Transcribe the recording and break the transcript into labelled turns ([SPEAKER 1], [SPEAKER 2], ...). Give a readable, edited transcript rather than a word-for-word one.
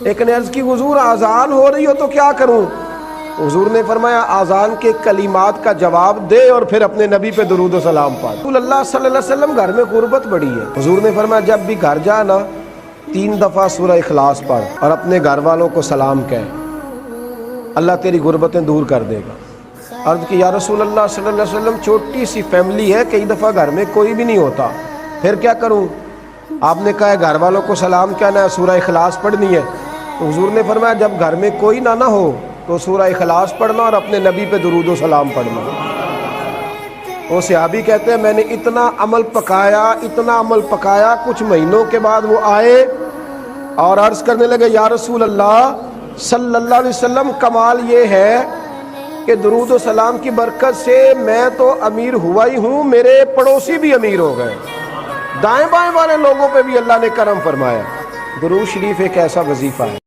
[SPEAKER 1] ایک نے عرض کی حضور آذان ہو رہی ہو تو کیا کروں؟ حضور نے فرمایا آذان کے کلمات کا جواب دے اور پھر اپنے نبی پہ درود و سلام پڑھ۔ رسول اللہ صلی اللہ علیہ وسلم گھر میں غربت بڑی ہے، حضور نے فرمایا جب بھی گھر جا نا 3 دفعہ سورہ اخلاص پڑھ اور اپنے گھر والوں کو سلام کہہ، اللہ تیری غربتیں دور کر دے گا۔ عرض کی یا رسول اللہ صلی اللہ علیہ وسلم چھوٹی سی فیملی ہے، کئی دفعہ گھر میں کوئی بھی نہیں ہوتا، پھر کیا کروں؟ آپ نے کہا ہے گھر والوں کو سلام کہنا ہے، سورہ اخلاص پڑھنی ہے۔ تو حضور نے فرمایا جب گھر میں کوئی نہ ہو تو سورہ اخلاص پڑھنا اور اپنے نبی پہ درود و سلام پڑھنا۔ وہ صحابی کہتے ہیں میں نے اتنا عمل پکایا، کچھ مہینوں کے بعد وہ آئے اور عرض کرنے لگے یا رسول اللہ صلی اللہ علیہ وسلم کمال یہ ہے کہ درود و سلام کی برکت سے میں تو امیر ہوا ہی ہوں، میرے پڑوسی بھی امیر ہو گئے، دائیں بائیں والے لوگوں پہ بھی اللہ نے کرم فرمایا۔ درود شریف ایک ایسا وظیفہ ہے۔